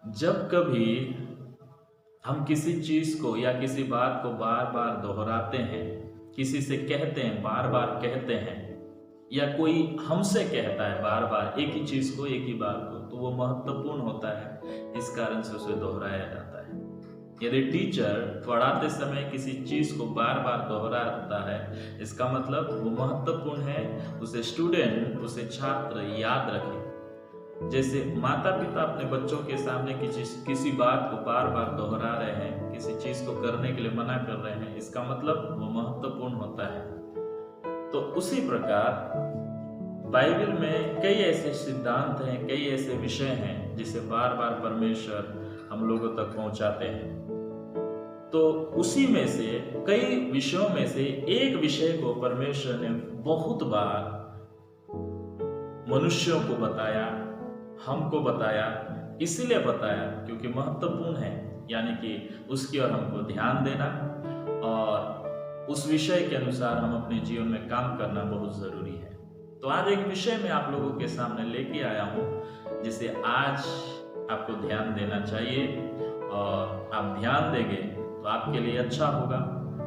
जब कभी हम किसी चीज़ को या किसी बात को बार बार दोहराते हैं, किसी से कहते हैं, बार बार कहते हैं, या कोई हमसे कहता है बार बार एक ही चीज़ को, एक ही बात को, तो वो महत्वपूर्ण होता है। इस कारण से उसे दोहराया जाता है। यदि टीचर पढ़ाते समय किसी चीज़ को बार बार दोहराता है, इसका मतलब वो महत्वपूर्ण है, उसे स्टूडेंट, उसे छात्र याद रखे। जैसे माता पिता अपने बच्चों के सामने किसी बात को बार बार दोहरा रहे हैं, किसी चीज़ को करने के लिए मना कर रहे हैं, इसका मतलब वो महत्वपूर्ण होता है। तो उसी प्रकार बाइबल में कई ऐसे सिद्धांत हैं, कई ऐसे विषय हैं जिसे बार बार परमेश्वर हम लोगों तक पहुंचाते हैं। तो उसी में से कई विषयों में से एक विषय को परमेश्वर ने बहुत बार मनुष्यों को बताया, हमको बताया। इसीलिए बताया क्योंकि महत्वपूर्ण है, यानी कि उसकी ओर हमको ध्यान देना और उस विषय के अनुसार हम अपने जीवन में काम करना बहुत ज़रूरी है। तो आज एक विषय मैं आप लोगों के सामने लेके आया हूँ जिसे आज आपको ध्यान देना चाहिए, और आप ध्यान देंगे तो आपके लिए अच्छा होगा,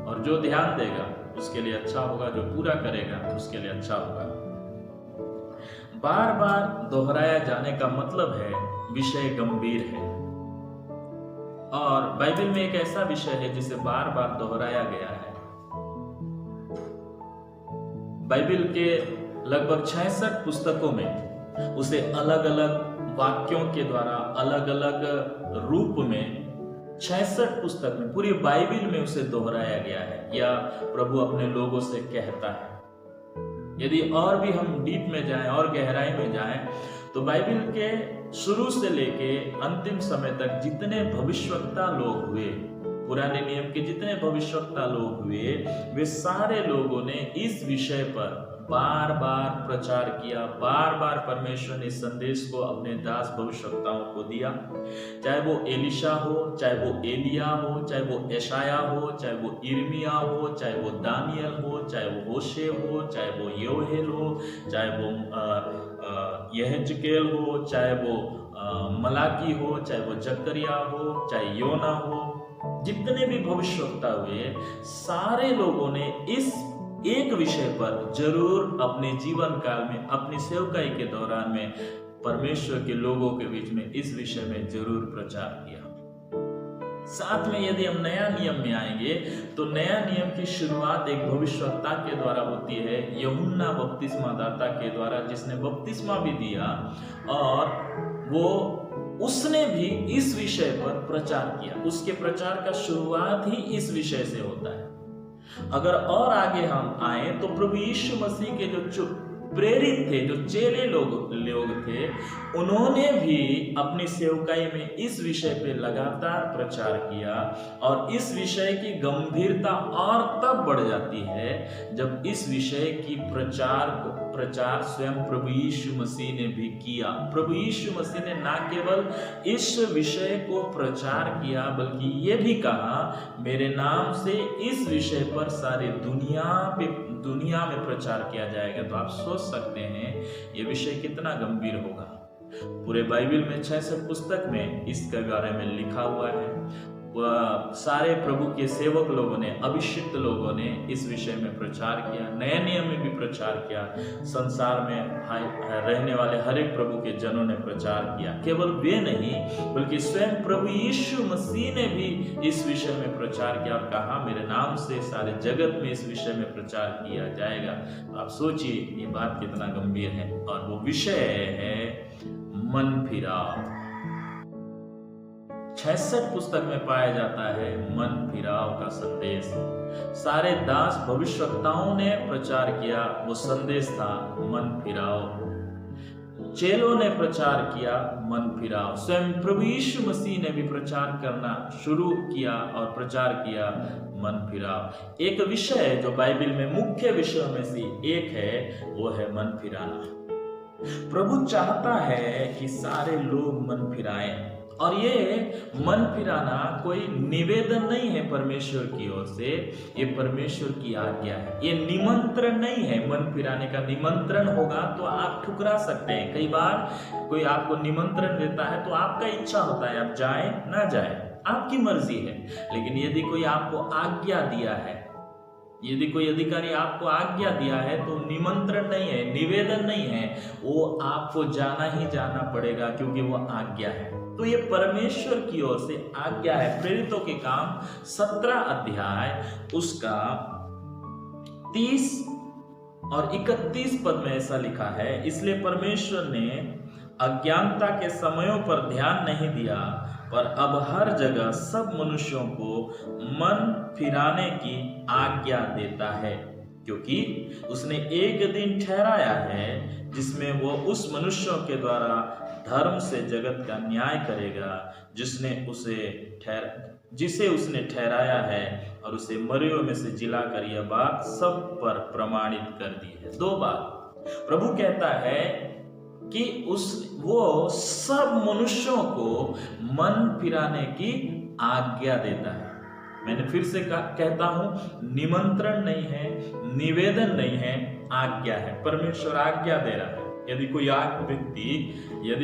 और जो ध्यान देगा उसके लिए अच्छा होगा, जो पूरा करेगा उसके लिए अच्छा होगा। बार बार दोहराया जाने का मतलब है विषय गंभीर है, और बाइबल में एक ऐसा विषय है जिसे बार बार दोहराया गया है। बाइबल के लगभग 66 पुस्तकों में उसे अलग अलग वाक्यों के द्वारा, अलग अलग रूप में 66 पुस्तक में, पूरी बाइबल में उसे दोहराया गया है, या प्रभु अपने लोगों से कहता है। यदि और भी हम डीप में जाएं और गहराई में जाएं, तो बाइबल के शुरू से लेके अंतिम समय तक जितने भविष्यवक्ता लोग हुए, पुराने नियम के जितने भविष्यवक्ता लोग हुए, वे सारे लोगों ने इस विषय पर बार बार प्रचार किया। बार बार परमेश्वर ने संदेश को अपने दास भविष्यवक्ताओं को दिया। चाहे वो एलिशा हो, चाहे वो एलिया हो, चाहे वो यशाया हो, चाहे वो यिर्मयाह हो, चाहे वो दानियल हो, चाहे वो होशे हो, चाहे वो योएल हो, चाहे वो यहेजकेल हो, चाहे वो मलाकी हो, चाहे वो जकरिया हो, चाहे योना हो, जितने भी भविष्यवक्ता हुए, सारे लोगों ने इस एक विषय पर जरूर अपने जीवन काल में, अपनी सेवकाई के दौरान में, परमेश्वर के लोगों के बीच में इस विषय में जरूर प्रचार किया। साथ में यदि हम नया नियम में आएंगे, तो नया नियम की शुरुआत एक भविष्यवक्ता के द्वारा होती है, यूहन्ना बपतिस्मा दाता के द्वारा, जिसने बपतिस्मा भी दिया, और उसने भी इस विषय पर प्रचार किया। उसके प्रचार का शुरुआत ही इस विषय से होता है। अगर और आगे हम आए तो प्रभु यीशु मसीह के जो प्रेरित थे, जो चेले लोग थे, उन्होंने भी अपनी सेवकाई में इस विषय पे लगातार प्रचार किया, और इस विषय की गंभीरता और तब बढ़ जाती है जब इस विषय की प्रचार स्वयं प्रभु यीशु मसीह ने भी किया। प्रभु यीशु मसीह ने ना केवल इस विषय को प्रचार किया, बल्कि ये भी कहा, मेरे नाम से इस विषय पर सारी दुनिया में प्रचार किया जाएगा। तो आप सोच सकते हैं ये विषय कितना गंभीर होगा। पूरे बाइबल में 66 पुस्तक में इसके बारे में लिखा हुआ है। सारे प्रभु के सेवक लोगों ने, अभिषिक्त लोगों ने इस विषय में प्रचार किया। नए नियम में भी प्रचार किया। संसार में रहने वाले हर एक प्रभु के जनों ने प्रचार किया। केवल वे नहीं, बल्कि स्वयं प्रभु यीशु मसीह ने भी इस विषय में प्रचार किया और कहा, मेरे नाम से सारे जगत में इस विषय में प्रचार किया जाएगा। तो आप सोचिए ये बात कितना गंभीर है। और वो विषय है मन फिराव। 66 पुस्तक में पाया जाता है मन फिराव का संदेश। सारे दास भविष्यवक्ताओं ने प्रचार किया, वो संदेश था मन फिराव। चेलों ने प्रचार किया मन फिराव। स्वयं प्रभु यीशु मसीह ने भी प्रचार करना शुरू किया और प्रचार किया मन फिराव। एक विषय जो बाइबल में मुख्य विषयों में से एक है, वो है मन फिराना। प्रभु चाहता है कि सारे लोग मन फिराएं, और ये मन फिराना कोई निवेदन नहीं है परमेश्वर की ओर से, ये परमेश्वर की आज्ञा है। ये निमंत्रण नहीं है। मन फिराने का निमंत्रण होगा तो आप ठुकरा सकते हैं। कई बार कोई आपको निमंत्रण देता है तो आपका इच्छा होता है आप जाएं ना जाएं, आपकी मर्जी है। लेकिन यदि कोई आपको आज्ञा दिया है, यदि कोई अधिकारी आपको आज्ञा दिया है तो निमंत्रण नहीं है, निवेदन नहीं है, वो आपको जाना ही जाना पड़ेगा क्योंकि वो आज्ञा है। तो ये परमेश्वर की ओर से आज्ञा है। प्रेरितों के काम 17 अध्याय उसका 30 और 31 पद में ऐसा लिखा है, इसलिए परमेश्वर ने अज्ञानता के समयों पर ध्यान नहीं दिया, पर अब हर जगह सब मनुष्यों को मन फिराने की आज्ञा देता है, क्योंकि उसने एक दिन ठहराया है जिसमें वो उस मनुष्यों के द्वारा धर्म से जगत का न्याय करेगा, जिसे उसने ठहराया है, और उसे मरियों में से जिलाकर यह बात सब पर प्रमाणित कर दी है। 2 बात प्रभु कहता है कि वो सब मनुष्यों को मन फिराने की आज्ञा देता है। मैंने फिर से कहता हूं, निमंत्रण नहीं है, निवेदन नहीं है, आज्ञा है। परमेश्वर आज्ञा दे रहा है। यदि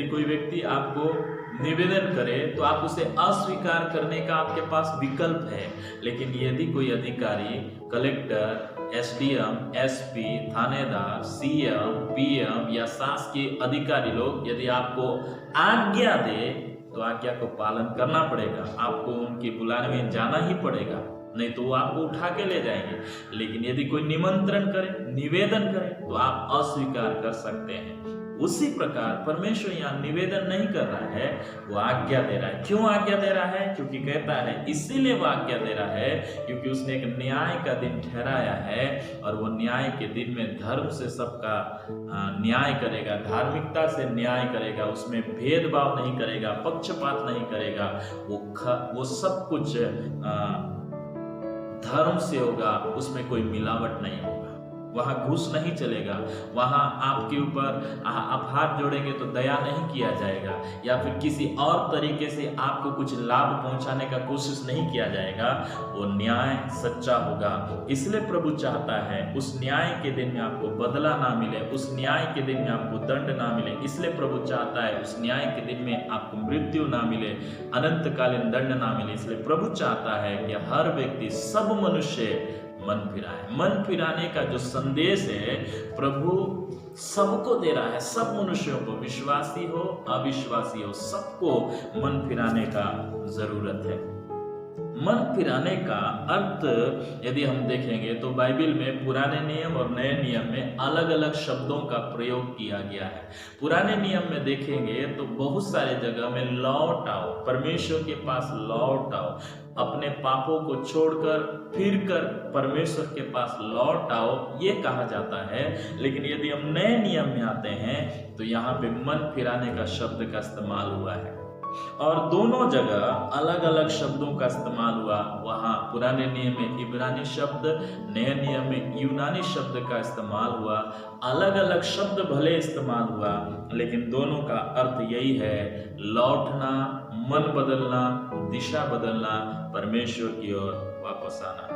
कोई व्यक्ति आपको निवेदन करे तो आप उसे अस्वीकार करने का आपके पास विकल्प है। लेकिन यदि कोई अधिकारी, कलेक्टर, एसडीएम, एसपी, थानेदार, सीएम, पीएम या शासकीय अधिकारी लोग यदि आपको आज्ञा दे तो आज्ञा को पालन करना पड़ेगा। आपको उनके बुलाने में जाना ही पड़ेगा, नहीं तो वो आपको उठा के ले जाएंगे। लेकिन यदि कोई निमंत्रण करे, निवेदन करे तो आप अस्वीकार कर सकते हैं। उसी प्रकार परमेश्वर यहाँ निवेदन नहीं कर रहा है, वो आज्ञा दे रहा है। क्यों आज्ञा दे रहा है? क्योंकि कहता है, इसीलिए वो आज्ञा दे रहा है क्योंकि उसने एक न्याय का दिन ठहराया है, और वो न्याय के दिन में धर्म से सबका न्याय करेगा, धार्मिकता से न्याय करेगा, उसमें भेदभाव नहीं करेगा, पक्षपात नहीं करेगा। वो सब कुछ धर्म से होगा, उसमें कोई मिलावट नहीं होगा, वहां घूस नहीं चलेगा, वहां आपके ऊपर आप हाथ जोड़ेंगे तो दया नहीं किया जाएगा, या फिर किसी और तरीके से आपको कुछ लाभ पहुंचाने का कोशिश नहीं किया जाएगा। वो न्याय सच्चा होगा। इसलिए प्रभु चाहता है उस न्याय के दिन में आपको बदला ना मिले, उस न्याय के दिन में आपको दंड ना मिले। इसलिए प्रभु चाहता है उस न्याय के दिन में आपको मृत्यु ना मिले, अनंतकालीन दंड ना मिले। इसलिए प्रभु चाहता है कि हर व्यक्ति, सब मनुष्य मन फिराए। मन फिराने का जो संदेश है प्रभु सबको दे रहा है, सब मनुष्यों को, विश्वासी हो अविश्वासी हो, सबको मन फिराने का जरूरत है। मन फिराने का अर्थ यदि हम देखेंगे तो बाइबल में पुराने नियम और नए नियम में अलग अलग शब्दों का प्रयोग किया गया है। पुराने नियम में देखेंगे तो बहुत सारे जगह में लौट आओ, परमेश्वर के पास लौट आओ, अपने पापों को छोड़कर फिर कर परमेश्वर के पास लौट आओ, ये कहा जाता है। लेकिन यदि हम नए नियम में आते हैं तो यहाँ पे मन फिराने का शब्द का इस्तेमाल हुआ है, और दोनों जगह अलग अलग शब्दों का इस्तेमाल हुआ। वहाँ पुराने नियम में इब्रानी शब्द, नए नियम में यूनानी शब्द का इस्तेमाल हुआ। अलग अलग शब्द भले इस्तेमाल हुआ, लेकिन दोनों का अर्थ यही है, लौटना, मन बदलना, दिशा बदलना, परमेश्वर की ओर वापस आना।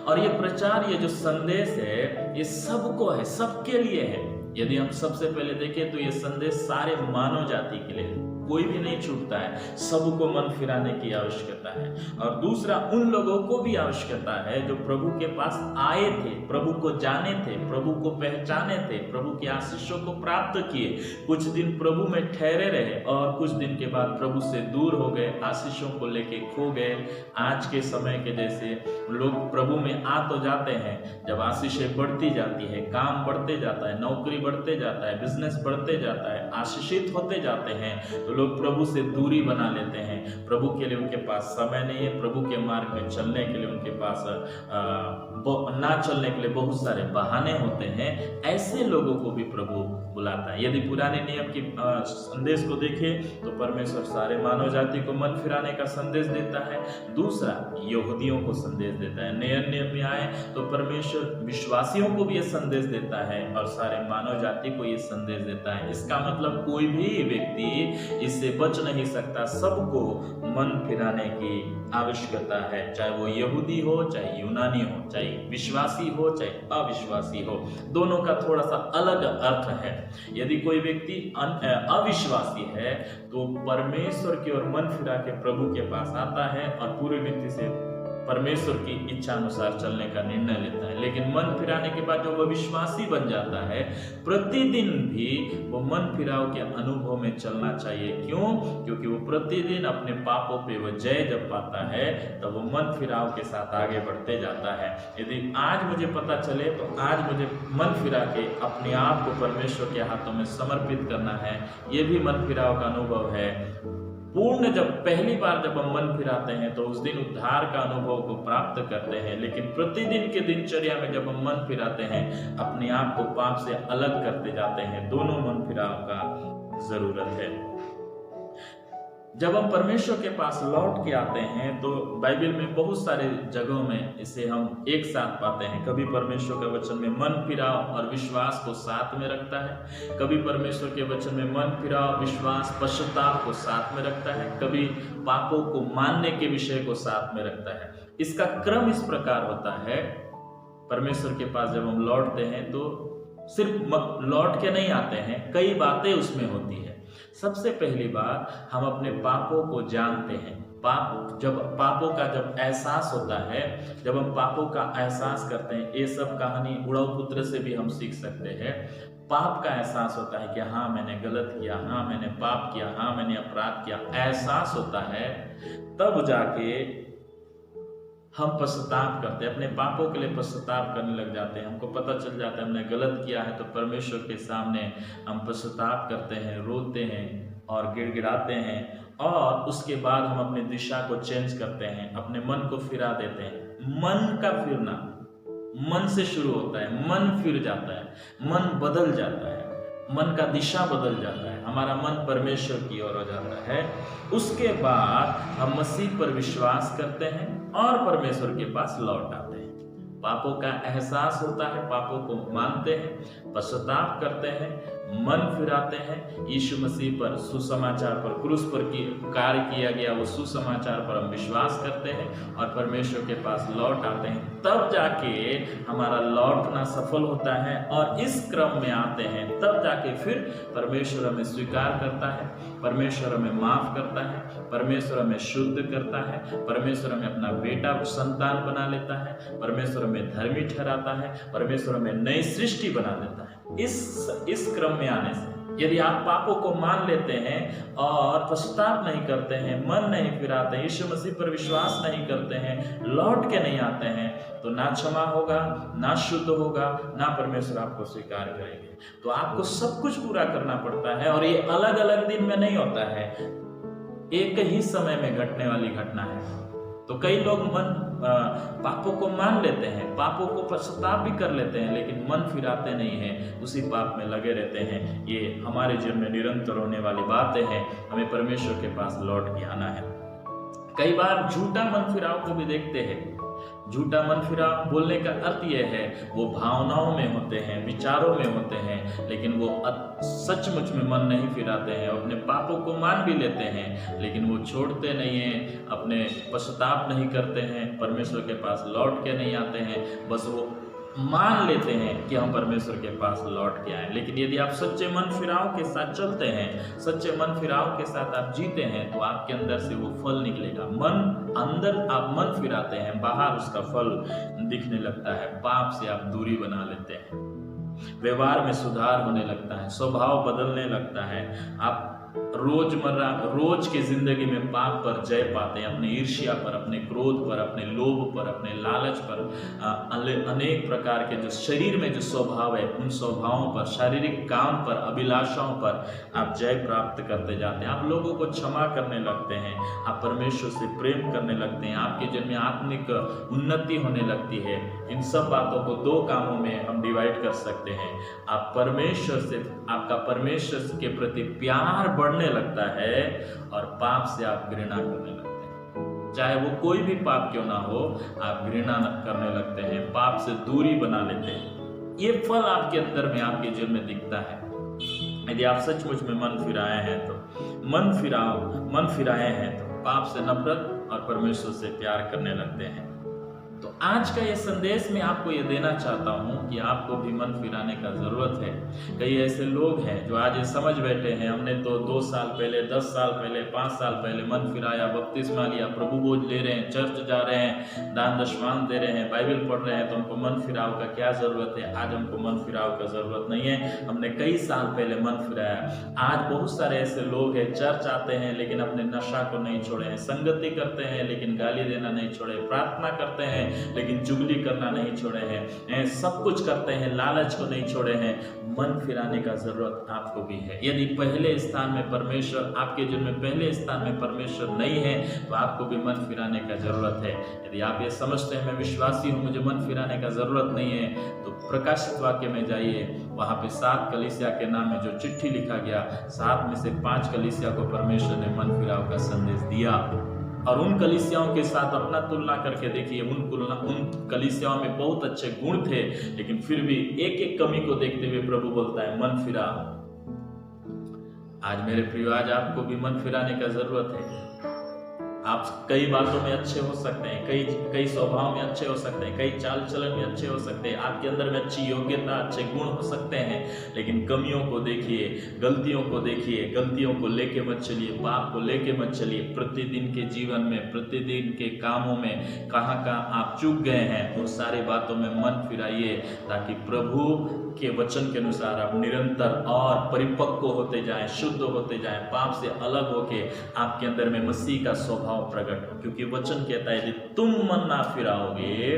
और ये प्रचार, ये जो संदेश है, ये सबको है, सबके लिए है। यदि हम सबसे पहले देखें तो ये संदेश सारे मानव जाति के लिए है, कोई भी नहीं छूटता है, सबको मन फिराने की आवश्यकता है। और दूसरा, उन लोगों को भी आवश्यकता है जो प्रभु के पास आए थे, प्रभु को जाने थे, प्रभु को पहचाने थे, प्रभु की आशीषों को प्राप्त किए, कुछ दिन प्रभु में ठहरे रहे और कुछ दिन के बाद प्रभु से दूर हो गए, आशीषों को लेके खो गए। आज के समय के जैसे लोग प्रभु में आ तो जाते हैं, जब आशीषें बढ़ती जाती है, काम बढ़ते जाता है, नौकरी बढ़ते जाता है, बिजनेस बढ़ते जाता है, आशीषित होते जाते हैं, तो लोग प्रभु से दूरी बना लेते हैं। प्रभु के लिए उनके पास समय नहीं है, प्रभु के मार्ग में चलने के लिए उनके पास ना चलने के लिए बहुत सारे बहाने होते हैं, ऐसे लोगों को भी प्रभु बुलाता है। यदि पुराने नियम की संदेश को देखें तो परमेश्वर सारे मानव जाति को मन फिराने का संदेश देता है। दूसरा, यहूदियों को संदेश देता है। नए नियम में आए तो परमेश्वर विश्वासियों को भी ये संदेश देता है और सारे मानव जाति को ये संदेश देता है। इसका मतलब कोई भी व्यक्ति इससे बच नहीं सकता, सबको मन फिराने की आवश्यकता है, चाहे वो यहूदी हो, चाहे यूनानी हो, चाहे विश्वासी हो, चाहे अविश्वासी हो। दोनों का थोड़ा सा अलग अर्थ है। यदि कोई व्यक्ति अविश्वासी है तो परमेश्वर की ओर मन फिरा के प्रभु के पास आता है और पूरी रीति से परमेश्वर की इच्छा अनुसार चलने का निर्णय लेता है। लेकिन मन फिराने के बाद जो वह विश्वासी बन जाता है, प्रतिदिन भी वो मन फिराव के अनुभव में चलना चाहिए। क्यों? क्योंकि वो प्रतिदिन अपने पापों पे वो जय जब पाता है तब वो मन फिराव के साथ आगे बढ़ते जाता है। यदि आज मुझे पता चले तो आज मुझे मन फिरा के अपने आप को परमेश्वर के हाथों में समर्पित करना है, ये भी मन फिराव का अनुभव है। पूर्ण जब पहली बार जब हम मन फिराते हैं तो उस दिन उद्धार का अनुभव को प्राप्त करते हैं, लेकिन प्रतिदिन के दिनचर्या में जब हम मन फिराते हैं अपने आप को पाप से अलग करते जाते हैं। दोनों मन फिराव का जरूरत है। जब हम परमेश्वर के पास लौट के आते हैं तो बाइबल में बहुत सारे जगहों में इसे हम एक साथ पाते हैं। कभी परमेश्वर के वचन में मन फिराव और विश्वास को साथ में रखता है, कभी परमेश्वर के वचन में मन फिराव, विश्वास, पश्चाताप को साथ में रखता है, कभी पापों को मानने के विषय को साथ में रखता है। इसका क्रम इस प्रकार होता है, परमेश्वर के पास जब हम लौटते हैं तो सिर्फ लौट के नहीं आते हैं, कई बातें उसमें होती है। सबसे पहली बात, हम अपने पापों को जानते हैं। पापों का जब एहसास होता है, जब हम पापों का एहसास करते हैं, ये सब कहानी उड़व पुत्र से भी हम सीख सकते हैं। पाप का एहसास होता है कि हाँ मैंने गलत किया, हाँ मैंने पाप किया, हाँ मैंने अपराध किया, एहसास होता है, तब जाके हम पश्चाताप करते हैं, अपने पापों के लिए पश्चाताप करने लग जाते हैं। हमको पता चल जाता है हमने गलत किया है तो परमेश्वर के सामने हम पश्चाताप करते हैं, रोते हैं और गिड़गिड़ाते हैं, और उसके बाद हम अपनी दिशा को चेंज करते हैं, अपने मन को फिरा देते हैं। मन का फिरना मन से शुरू होता है, मन फिर जाता है, मन बदल जाता है, मन का दिशा बदल जाता है, हमारा मन परमेश्वर की ओर हो जाता है। उसके बाद हम मसीह पर विश्वास करते हैं और परमेश्वर के पास लौट आते हैं। पापों का एहसास होता है, पापों को मानते हैं, पश्चाताप करते हैं, मन फिराते हैं, यीशु मसीह पर, सुसमाचार पर, क्रूस पर कार्य किया गया वो सुसमाचार पर हम विश्वास करते हैं और परमेश्वर के पास लौट आते हैं। तब जाके हमारा लौटना सफल होता है और इस क्रम में आते हैं, तब जाके फिर परमेश्वर हमें स्वीकार करता है, परमेश्वर हमें माफ करता है, परमेश्वर हमें शुद्ध करता है, परमेश्वर हमें अपना बेटा संतान बना लेता है, परमेश्वर हमें धर्मी ठहराता है, परमेश्वर हमें नई सृष्टि बना देता है। इस क्रम में आने से यदि आप पापों को मान लेते हैं और पश्चाताप नहीं करते हैं, मन नहीं फिराते हैं, यीशु मसीह पर विश्वास नहीं करते हैं, लौट के नहीं आते हैं, तो ना क्षमा होगा, ना शुद्ध होगा, ना परमेश्वर आपको स्वीकार करेंगे। तो आपको सब कुछ पूरा करना पड़ता है और ये अलग अलग दिन में नहीं होता है, एक ही समय में घटने वाली घटना है। तो कई लोग पापों को मान लेते हैं, पापों को पश्चाताप भी कर लेते हैं, लेकिन मन फिराते नहीं हैं, उसी पाप में लगे रहते हैं। ये हमारे जीवन में निरंतर होने वाली बातें हैं, हमें परमेश्वर के पास लौट के आना है। कई बार झूठा मन फिराव को भी देखते हैं। झूठा मन फिराव बोलने का अर्थ यह है, वो भावनाओं में होते हैं, विचारों में होते हैं, लेकिन वो सचमुच में मन नहीं फिराते हैं, अपने पापों को मान भी लेते हैं, लेकिन वो छोड़ते नहीं हैं, अपने पश्चाताप नहीं करते हैं, परमेश्वर के पास लौट के नहीं आते हैं, बस वो मान लेते हैं कि हम परमेश्वर के पास लौट के आए। लेकिन यदि आप सच्चे मन फिराव के साथ चलते हैं, सच्चे मन फिराव के साथ आप जीते हैं, तो आपके अंदर से वो फल निकलेगा। अंदर आप मन फिराते हैं, बाहर उसका फल दिखने लगता है, पाप से आप दूरी बना लेते हैं। व्यवहार में सुधार होने लगता है, स्वभाव बदलने लगता है। आप रोजमर्रा रोज की जिंदगी में पाप पर जय पाते हैं, अपने ईर्ष्या पर, अपने क्रोध पर, अपने लोभ पर, अपने लालच पर, अनेक प्रकार के जो शरीर में जो स्वभाव है उन स्वभावों पर, शारीरिक काम पर, अभिलाषाओं पर आप जय प्राप्त करते जाते हैं। आप लोगों को क्षमा करने लगते हैं, आप परमेश्वर से प्रेम करने लगते हैं, आपके जीवन में आत्मिक उन्नति होने लगती है। इन सब बातों को दो कामों में हम डिवाइड कर सकते हैं। आप परमेश्वर से, आपका परमेश्वर के प्रति प्यार बढ़ने लगता है और पाप से आप घृणा करने लगते हैं। चाहे वो कोई भी पाप क्यों ना हो, आप घृणा करने लगते हैं, पाप से दूरी बना लेते हैं। ये फल आपके अंदर में, आपके जीवन में दिखता है। यदि आप सचमुच में मन फिराए हैं तो मन फिराए हैं तो पाप से नफरत और परमेश्वर से प्यार करने लगते हैं। तो आज का ये संदेश मैं आपको ये देना चाहता हूँ कि आपको भी मन फिराने का जरूरत है। कई ऐसे लोग हैं जो आज ये समझ बैठे हैं, हमने तो 2 साल पहले, 10 साल पहले, 5 साल पहले मन फिराया, बपतिस्मा लिया, प्रभु बोझ ले रहे हैं, चर्च जा रहे हैं, दान दशमांश दे रहे हैं, बाइबल पढ़ रहे हैं, तो हमको मन फिराव का क्या जरूरत है? आज हमको मन फिराव का जरूरत नहीं है, हमने कई साल पहले मन फिराया। आज बहुत सारे ऐसे लोग हैं, चर्च आते हैं लेकिन अपने नशा को नहीं छोड़े हैं, संगति करते हैं लेकिन गाली देना नहीं छोड़े, प्रार्थना करते हैं लेकिन चुगली करना नहीं छोड़े हैं, सब कुछ करते हैं, लालच को नहीं छोड़े हैं। मन फिराने का जरूरत आपको भी है। यदि पहले स्थान में परमेश्वर, आपके जीवन में पहले स्थान में परमेश्वर नहीं है, तो आपको भी मन फिराने का जरूरत है। यदि आप ये समझते हैं मैं विश्वासी हूँ, मुझे मन फिराने का जरूरत नहीं है, तो प्रकाशित वाक्य में जाइए, वहां पे 7 कलीसिया के नाम में जो चिट्ठी लिखा गया, 7 में से 5 कलीसिया को परमेश्वर ने मन फिराव का संदेश दिया। और उन कलीसियाओं के साथ अपना तुलना करके देखिए, उन कलीसियाओं में बहुत अच्छे गुण थे, लेकिन फिर भी एक एक कमी को देखते हुए प्रभु बोलता है मन फिरा। आज मेरे प्रिय, आज आपको भी मन फिराने का जरूरत है। आप कई बातों में अच्छे हो सकते हैं, कई स्वभाव में अच्छे हो सकते हैं, कई चाल चलन में अच्छे हो सकते हैं, आपके अंदर में अच्छी योग्यता, अच्छे गुण हो सकते हैं, लेकिन कमियों को देखिए, गलतियों को देखिए, गलतियों को लेके मत चलिए, पाप को लेके मत चलिए। प्रतिदिन के जीवन में, प्रतिदिन के कामों में कहाँ आप चूक गए हैं, उन सारी बातों में मन फिराइए, ताकि प्रभु के वचन के अनुसार आप निरंतर और परिपक्व होते जाएं, शुद्ध होते जाएं, पाप से अलग होके आपके अंदर में मसीह का स्वभाव प्रकट हो। क्योंकि वचन कहता है यदि तुम मन ना फिराओगे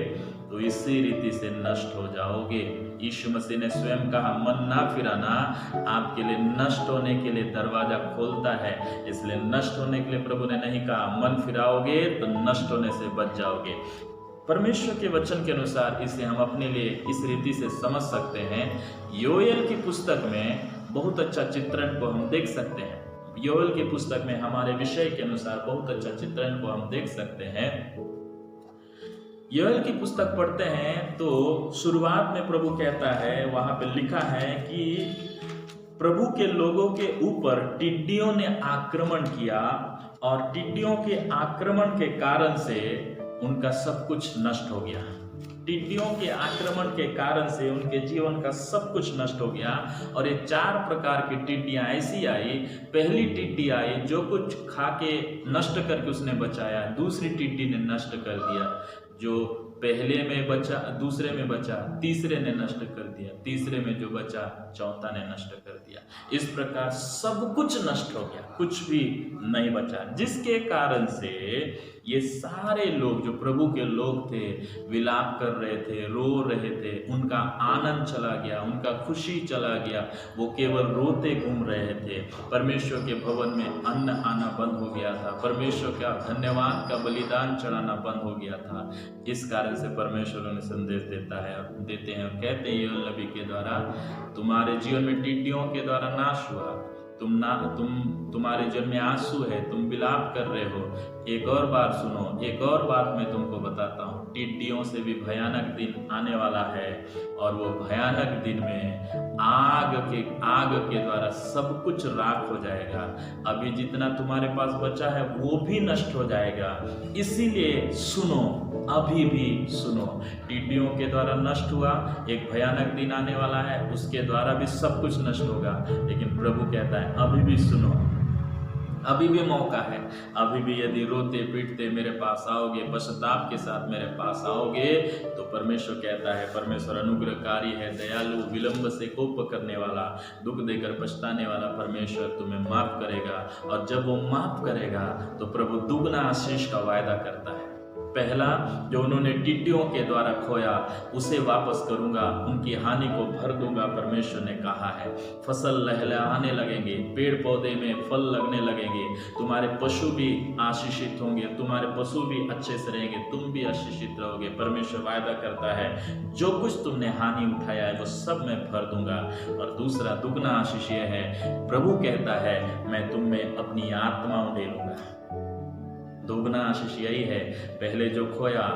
तो इसी रीति से नष्ट हो जाओगे। यीशु मसीह ने स्वयं कहा मन ना फिराना आपके लिए नष्ट होने के लिए दरवाजा खोलता है। इसलिए नष्ट होने के लिए प्रभु ने नहीं कहा, मन फिराओगे तो नष्ट होने से बच जाओगे। परमेश्वर के वचन के अनुसार इसे हम अपने लिए इस रीति से समझ सकते हैं। योएल की पुस्तक में बहुत अच्छा चित्रण को हम देख सकते हैं। योएल की पुस्तक में हमारे विषय के अनुसार बहुत अच्छा चित्रण को हम देख सकते हैं। योएल की पुस्तक पढ़ते हैं तो शुरुआत में प्रभु कहता है, वहां पे लिखा है कि प्रभु के लोगों के ऊपर टिड्डियों ने आक्रमण किया और टिड्डियों के आक्रमण के कारण से उनका सब कुछ नष्ट हो गया। टिड्डियों के आक्रमण के कारण से उनके जीवन का सब कुछ नष्ट हो गया। और ये 4 प्रकार की टिड्डियां ऐसी आई। पहली टिड्डी आई जो कुछ खा के नष्ट करके उसने बचाया, दूसरी टिड्डी ने नष्ट कर दिया, जो पहले में बचा दूसरे में बचा, तीसरे ने नष्ट कर दिया, तीसरे में जो बचा चौथा ने नष्ट कर दिया। इस प्रकार सब कुछ नष्ट हो गया, कुछ भी नहीं बचा, जिसके कारण से ये सारे लोग जो प्रभु के लोग थे विलाप कर रहे थे, रो रहे थे, उनका आनंद चला गया, उनका खुशी चला गया, वो केवल रोते घूम रहे थे। परमेश्वर के भवन में अन्न आना बंद हो गया था, परमेश्वर का धन्यवाद का बलिदान चढ़ाना बंद हो गया था। इस कारण से परमेश्वर उन्हें संदेश देते हैं और कहते हैं योएल नबी के द्वारा, तुम्हारे जीवन में टिड्डियों के द्वारा नाश हुआ, तुम्हारे जीवन में आंसू है, तुम विलाप कर रहे हो। एक और बार सुनो, एक और बात मैं तुमको बताता हूँ, टिड्डियों से भी भयानक दिन आने वाला है और वो भयानक दिन में आग के द्वारा सब कुछ राख हो जाएगा। अभी जितना तुम्हारे पास बचा है वो भी नष्ट हो जाएगा। इसीलिए सुनो, अभी भी सुनो। टिड्डियों के द्वारा नष्ट हुआ, एक भयानक दिन आने वाला है, उसके द्वारा भी सब कुछ नष्ट होगा। लेकिन प्रभु कहता है अभी भी सुनो, अभी भी मौका है। अभी भी यदि रोते पीटते मेरे पास आओगे, पश्चाताप के साथ मेरे पास आओगे, तो परमेश्वर कहता है, परमेश्वर अनुग्रहकारी है, दयालु, विलंब से कोप करने वाला, दुख देकर पछताने वाला परमेश्वर तुम्हें माफ करेगा। और जब वो माफ करेगा तो प्रभु दुगना आशीष का वायदा करता है। पहला, जो उन्होंने टिड्डियों के द्वारा खोया उसे वापस करूंगा, उनकी हानि को भर दूंगा, परमेश्वर ने कहा है। फसल लहलहाने लगेंगे, पेड़ पौधे में फल लगने लगेंगे, तुम्हारे पशु भी आशीषित होंगे, तुम्हारे पशु भी अच्छे से रहेंगे, तुम भी आशीषित रहोगे। परमेश्वर वायदा करता है, जो कुछ तुमने हानि उठाया है वो सब मैं भर दूंगा। और दूसरा दुगना आशीष यह है, प्रभु कहता है, मैं तुम में अपनी आत्मा उंडेलूंगा। दोगुना आशीष यही है, पहले जो खोया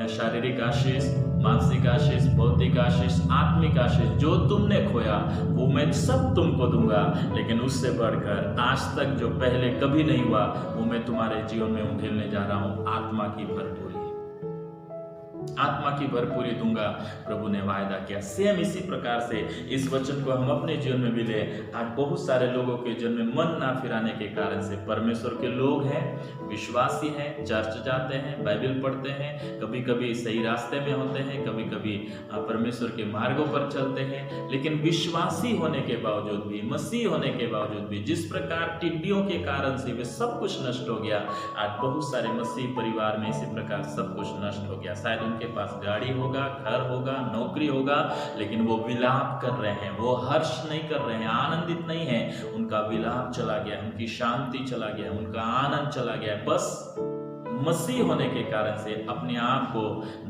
शारीरिक आशीष, मानसिक आशीष, भौतिक आशीष, आत्मिक आशीष, जो तुमने खोया वो मैं सब तुमको दूंगा। लेकिन उससे बढ़कर आज तक जो पहले कभी नहीं हुआ वो मैं तुम्हारे जीवन में उंडेलने जा रहा हूं, आत्मा की भरपूरी, आत्मा की भरपूरी दूंगा, प्रभु ने वायदा किया। सेम इसी प्रकार से इस वचन को हम अपने जीवन में भी ले। आज बहुत सारे लोगों के जीवन में मन ना फिराने के कारण से, परमेश्वर के लोग हैं, विश्वासी हैं, चर्च जाते हैं, बाइबल पढ़ते हैं, कभी कभी सही रास्ते में होते हैं, कभी कभी परमेश्वर के मार्गों पर चलते हैं, लेकिन विश्वासी होने के बावजूद भी, मसीह होने के बावजूद भी, जिस प्रकार टिड्डियों के कारण से वे सब कुछ नष्ट हो गया, आज बहुत सारे मसीह परिवार में इसी प्रकार सब कुछ नष्ट हो गया। शायद उनके पास गाड़ी होगा, घर होगा, नौकरी होगा, लेकिन वो विलाप कर रहे हैं, वो हर्ष नहीं कर रहे हैं, आनंदित नहीं है। उनका विलाप चला गया, उनकी शांति चला गया, उनका आनंद चला गया। बस मसीह होने के कारण से अपने आप को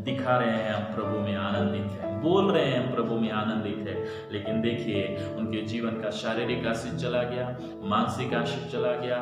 दिखा रहे हैं, हम प्रभु में आनंदित हैं, बोल रहे हैं हम प्रभु में आनंदित है, लेकिन देखिए उनके जीवन का शारीरिक आशीष चला गया, मानसिक आशीष चला गया,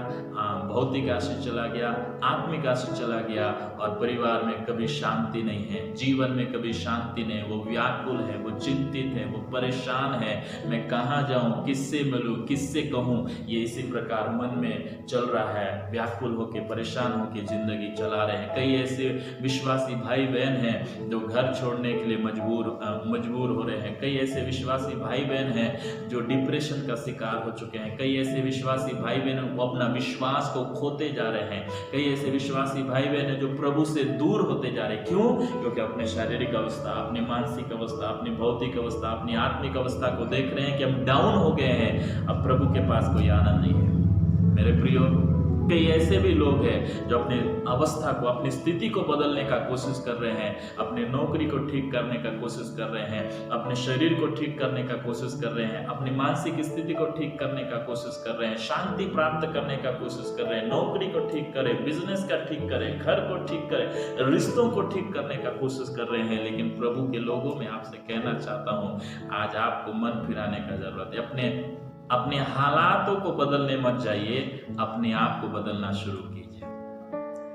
भौतिक आशीष चला गया, आत्मिक आशीष चला गया, और परिवार में कभी शांति नहीं है, जीवन में कभी शांति नहीं। वो व्याकुल है, वो चिंतित है, वो परेशान है, मैं कहाँ जाऊँ, किससे मिलूँ, किससे कहूँ, ये इसी प्रकार मन में चल रहा है। व्याकुल होके, परेशान होके जिंदगी चला रहे हैं। कई ऐसे विश्वासी भाई बहन हैं जो घर छोड़ने के लिए मजबूर हो रहे हैं। कई ऐसे विश्वासी भाई बहन हैं जो डिप्रेशन का शिकार हो चुके हैं। कई ऐसे विश्वासी भाई बहन वो अपना विश्वास को खोते जा रहे हैं। कई ऐसे विश्वासी भाई बहन हैं जो प्रभु से दूर होते जा रहे हैं। क्यों? क्योंकि अपने शारीरिक अवस्था, अपनी मानसिक अवस्था, अपनी भौतिक अवस्था, अपनी आत्मिक अवस्था को देख रहे हैं कि हम डाउन हो गए हैं, अब प्रभु के पास कोई आनंद नहीं है। मेरे प्रियो, कई ऐसे भी लोग हैं जो अपने अवस्था को, अपनी स्थिति को बदलने का कोशिश कर रहे हैं, अपने नौकरी को ठीक करने का कोशिश कर रहे हैं, अपने शरीर को ठीक करने का कोशिश कर रहे हैं, अपनी मानसिक स्थिति को ठीक करने का कोशिश कर रहे हैं, शांति प्राप्त करने का कोशिश कर रहे हैं, नौकरी को ठीक करें, बिजनेस का ठीक करें, घर को ठीक करें, रिश्तों को ठीक करने का कोशिश कर रहे हैं। लेकिन प्रभु के लोगों में आपसे कहना चाहता हूँ, आज आपको मन फिराने का जरूरत है। अपने हालातों को बदलने मत जाइए, अपने आप को बदलना शुरू कीजिए।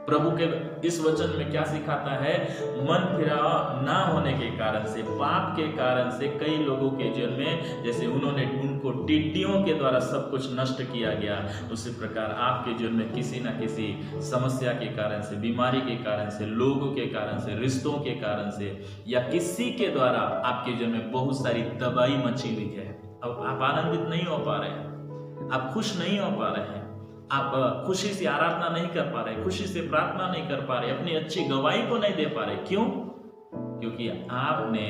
प्रभु के इस वचन में क्या सिखाता है? मन फिरा ना होने के कारण से, पाप के कारण से कई लोगों के जीवन में, जैसे उनको टिड्डियों के द्वारा सब कुछ नष्ट किया गया, उसी प्रकार आपके जीवन में किसी न किसी समस्या के कारण से, बीमारी के कारण से, लोगों के कारण से, रिश्तों के कारण से, या किसी के द्वारा आपके जीवन में बहुत सारी तबाही मची हुई है। अब आप आनंदित नहीं हो पा रहे हैं, आप खुश नहीं हो पा रहे हैं, आप खुशी से आराधना नहीं कर पा रहे, खुशी से प्रार्थना नहीं कर पा रहे, अपनी अच्छी गवाही को नहीं दे पा रहे। क्यों? क्योंकि आपने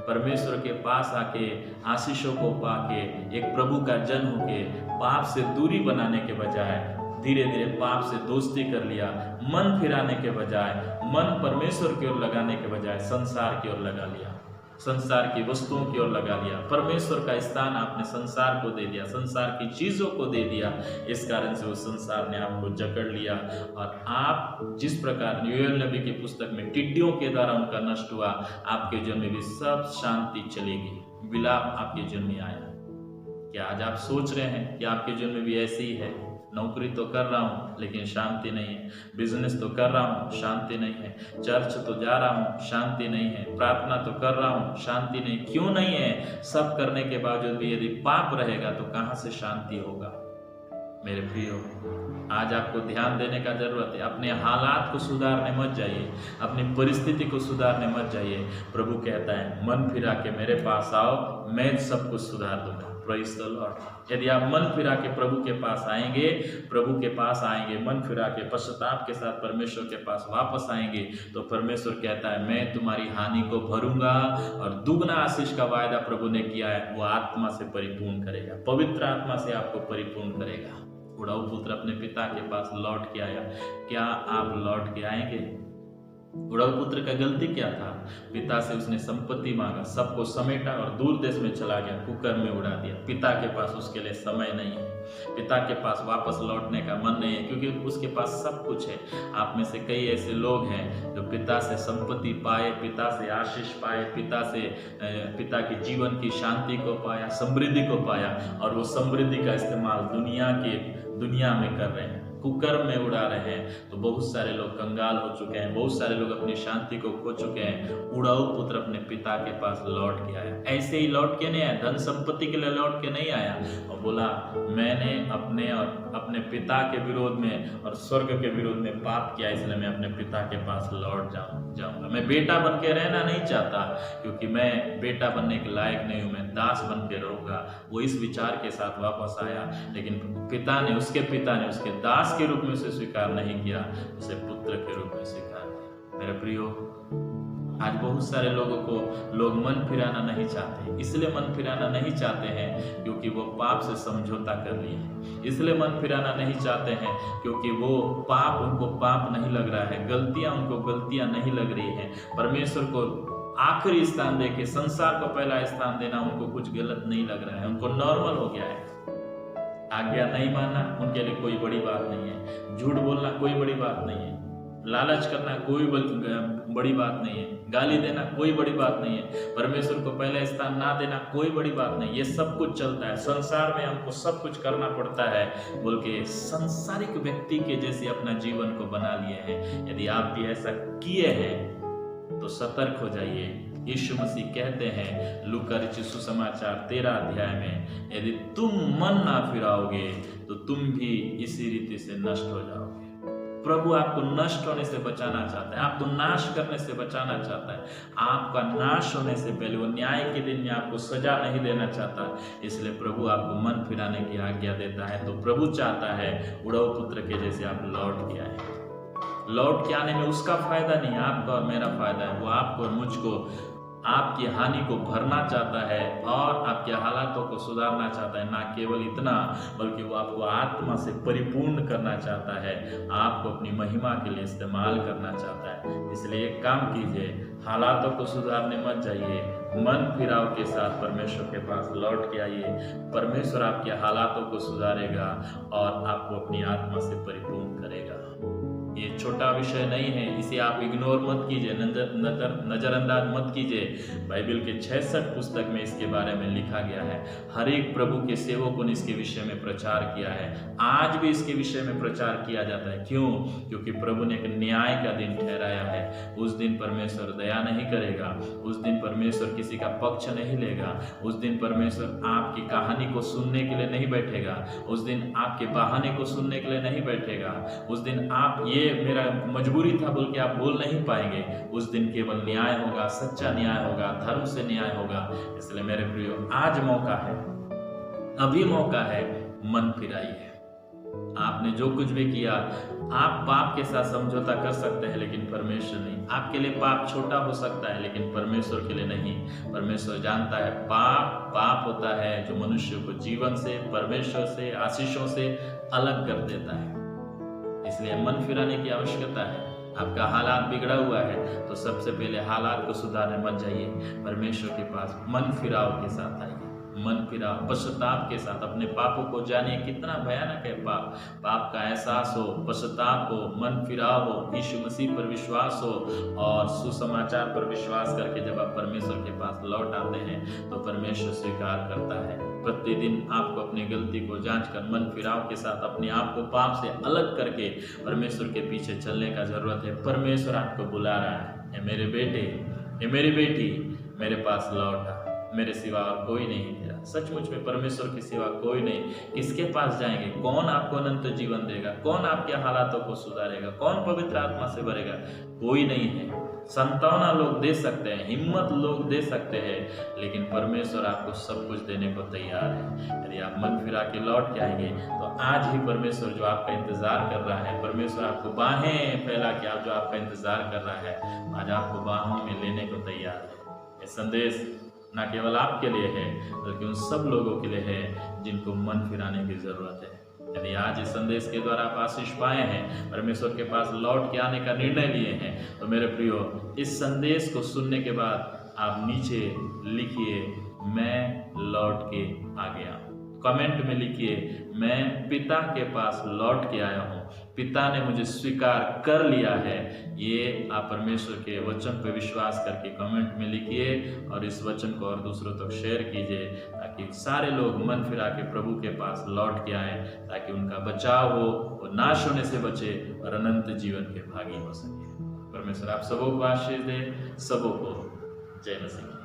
परमेश्वर के पास आके, आशीषों को पाके, एक प्रभु का जन होके, पाप से दूरी बनाने के बजाय धीरे धीरे पाप से दोस्ती कर लिया। मन फिराने के बजाय, मन परमेश्वर की ओर लगाने के बजाय संसार की ओर लगा लिया, संसार की वस्तुओं की ओर लगा लिया। परमेश्वर का स्थान आपने संसार को दे दिया, संसार की चीजों को दे दिया। इस कारण से वो संसार ने आपको जकड़ लिया, और आप जिस प्रकार योएल नबी की पुस्तक में टिड्डियों के द्वारा उनका नष्ट हुआ, आपके जीवन में भी सब शांति चलेगी। विलाप आपके जीवन में आया। क्या आज आप सोच रहे हैं कि आपके जीवन में भी ऐसे ही है? नौकरी तो कर रहा हूँ लेकिन शांति नहीं है, बिजनेस तो कर रहा हूँ, शांति नहीं है, चर्च तो जा रहा हूँ, शांति नहीं है, प्रार्थना तो कर रहा हूँ, शांति नहीं। क्यों नहीं है? सब करने के बावजूद भी यदि पाप रहेगा तो कहाँ से शांति होगा? मेरे प्रियो, आज आपको ध्यान देने का जरूरत है। अपने हालात को सुधारने मत जाइए, अपनी परिस्थिति को सुधारने मत जाइए। प्रभु कहता है, मन फिरा के मेरे पास आओ, मैं सब कुछ सुधार दूंगा। Praise the Lord. यदि आप मन फिरा के प्रभु के पास आएंगे, प्रभु के पास आएंगे, मन फिरा के पश्चाताप के साथ परमेश्वर के पास वापस आएंगे, तो परमेश्वर कहता है मैं तुम्हारी हानि को भरूंगा और दुगना आशीष का वायदा प्रभु ने किया है, वो आत्मा से परिपूर्ण करेगा, पवित्र आत्मा से आपको परिपूर्ण करेगा। उड़ाऊ पुत्र अपने पिता के पास लौट के आया। क्या आप लौट के आएंगे? उड़ाऊ पुत्र का गलती क्या था? पिता से उसने संपत्ति मांगा, सबको समेटा और दूर देश में चला गया, कुकर में उड़ा दिया। पिता के पास उसके लिए समय नहीं है, पिता के पास वापस लौटने का मन नहीं है, क्योंकि उसके पास सब कुछ है। आप में से कई ऐसे लोग हैं जो पिता से संपत्ति पाए, पिता से आशीष पाए, पिता की जीवन की शांति को पाया, समृद्धि को पाया, और वो समृद्धि का इस्तेमाल दुनिया में कर रहे हैं, कुकर में उड़ा रहे हैं। तो बहुत सारे लोग कंगाल हो चुके हैं, बहुत सारे लोग अपनी शांति को खो चुके हैं। उड़ाऊ पुत्र अपने पिता के पास लौट के आया। ऐसे ही लौट के नहीं आया, धन संपत्ति के लिए लौट के नहीं आया, और बोला मैंने अपने और अपने पिता के विरोध में और स्वर्ग के विरोध में पाप किया, इसलिए मैं अपने पिता के पास लौट जाऊंगा। मैं बेटा बन के रहना नहीं चाहता, क्योंकि मैं बेटा बनने के लायक नहीं हूं, मैं दास बन के रहूंगा। वो इस विचार के साथ वापस आया, लेकिन उसके पिता ने उसके दास के रूप में उसे स्वीकार नहीं किया, उसे पुत्र के रूप में स्वीकार किया। मेरे प्रियो, आज बहुत सारे लोगों को लोग मन फिराना नहीं चाहते। इसलिए मन फिराना नहीं चाहते हैं क्योंकि वो पाप से समझौता कर लिए हैं। इसलिए मन फिराना नहीं चाहते हैं क्योंकि वो उनको पाप नहीं लग रहा है, गलतियां उनको गलतियां नहीं लग रही हैं। परमेश्वर को आखिरी स्थान देके संसार को पहला स्थान देना उनको कुछ गलत नहीं लग रहा है, उनको नॉर्मल हो गया है। आज्ञा नहीं मानना उनके लिए कोई बड़ी बात नहीं है, झूठ बोलना कोई बड़ी बात नहीं है, लालच करना कोई बड़ी बात नहीं है, गाली देना कोई बड़ी बात नहीं है, परमेश्वर को पहले स्थान ना देना कोई बड़ी बात नहीं। ये सब कुछ चलता है संसार में, हमको सब कुछ करना पड़ता है बोल के सांसारिक व्यक्ति के जैसे अपना जीवन को बना लिए हैं। यदि आप भी ऐसा किए हैं तो सतर्क हो जाइए। यीशु मसीह कहते हैं लूका रचित सुसमाचार 13 अध्याय में, यदि तुम मन ना फिराओगे तो तुम भी इसी रीति से नष्ट हो जाओगे। प्रभु आपको नष्ट होने से बचाना चाहता है, आपको नाश करने से बचाना चाहता है। आपका नाश होने से पहले वो न्याय के दिन में आपको सजा नहीं देना चाहता, इसलिए प्रभु आपको मन फिराने की आज्ञा देता है। तो प्रभु चाहता है उड़ाऊ पुत्र के जैसे आप लौट के आए। लौट के आने में उसका फायदा नहीं, आपका और मेरा फायदा है। वो आपको और मुझको आपकी हानि को भरना चाहता है और आपके हालातों को सुधारना चाहता है। ना केवल इतना, बल्कि वो आपको आत्मा से परिपूर्ण करना चाहता है, आपको अपनी महिमा के लिए इस्तेमाल करना चाहता है। इसलिए एक काम कीजिए, हालातों को सुधारने मत जाइए, मन फिराव के साथ परमेश्वर के पास लौट के आइए। परमेश्वर आपके हालातों को सुधारेगा और आपको अपनी आत्मा से परिपूर्ण करेगा। ये छोटा विषय नहीं है, इसे आप इग्नोर मत कीजिए, नजरअंदाज मत कीजिए। बाइबल के 66 पुस्तक में इसके बारे में लिखा गया है। हर एक प्रभु के सेवकों ने इसके विषय में प्रचार किया है, आज भी इसके विषय में प्रचार किया जाता है। क्यों? क्योंकि प्रभु ने एक न्याय का दिन ठहराया है। उस दिन परमेश्वर दया नहीं करेगा, उस दिन परमेश्वर किसी का पक्ष नहीं लेगा, उस दिन परमेश्वर आपकी कहानी को सुनने के लिए नहीं बैठेगा, उस दिन आपके बहाने को सुनने के लिए नहीं बैठेगा, उस दिन आप ये मेरा मजबूरी था बोल के आप बोल नहीं पाएंगे। उस दिन केवल न्याय होगा, सच्चा न्याय होगा, धर्म से न्याय होगा। इसलिए मेरे प्रियो, आज मौका है, अभी मौका है, मन फिराइए। आपने जो कुछ भी किया, आप पाप के साथ समझौता कर सकते हैं लेकिन परमेश्वर नहीं। आपके लिए पाप छोटा हो सकता है लेकिन परमेश्वर के लिए नहीं। परमेश्वर जानता है पाप होता है जो मनुष्य को जीवन से, परमेश्वर से, आशीषों से अलग कर देता है। इसलिए मन फिराने की आवश्यकता है। आपका हालात बिगड़ा हुआ है तो सबसे पहले हालात को सुधारने मत जाइए, परमेश्वर के पास मन फिराव के साथ आइए। मन फिराव, पश्चाताप के साथ अपने पापों को जानिए, कितना भयानक है पाप का एहसास हो, पश्चाताप हो, मन फिराव हो, यीशु मसीह पर विश्वास हो और सुसमाचार पर विश्वास करके जब आप परमेश्वर के पास लौट आते हैं तो परमेश्वर स्वीकार करता है। प्रतिदिन आपको अपनी गलती को जांच कर मन फिराव के साथ अपने आप को पाप से अलग करके परमेश्वर के पीछे चलने का जरूरत है। परमेश्वर आपको बुला रहा है, मेरे बेटे, ये मेरी बेटी, मेरे पास लौटा, मेरे सिवा और कोई नहीं तेरा। सचमुच में परमेश्वर के सिवा कोई नहीं। किसके पास जाएंगे? कौन आपको अनंत जीवन देगा? कौन आपके हालातों को सुधारेगा? कौन पवित्र आत्मा से भरेगा? कोई नहीं है। संतावना लोग दे सकते हैं, हिम्मत लोग दे सकते हैं, लेकिन परमेश्वर आपको सब कुछ देने को तैयार है। यदि आप मन फिरा के लौट के आएंगे तो आज ही परमेश्वर जो आपका इंतजार कर रहा है, परमेश्वर आपको बाहें फैला के आप जो आपका इंतजार कर रहा है, आज आपको बाहों में लेने को तैयार है। ये संदेश न केवल आपके लिए है बल्कि उन सब लोगों के लिए है जिनको मन फिराने की जरूरत है। यदि आज इस संदेश के द्वारा आप आशीष पाए हैं, परमेश्वर के पास लौट के आने का निर्णय लिए हैं, तो मेरे प्रियो, इस संदेश को सुनने के बाद आप नीचे लिखिए, मैं लौट के आ गया। कमेंट में लिखिए, मैं पिता के पास लौट के आया हूँ, पिता ने मुझे स्वीकार कर लिया है। ये आप परमेश्वर के वचन पर विश्वास करके कमेंट में लिखिए और इस वचन को और दूसरों तक शेयर कीजिए, ताकि सारे लोग मन फिरा के प्रभु के पास लौट के आए, ताकि उनका बचाव हो, वो नाश होने से बचे और अनंत जीवन के भागी हो सके। परमेश्वर आप सबों को आशीष दे। सबों को जय मसीह।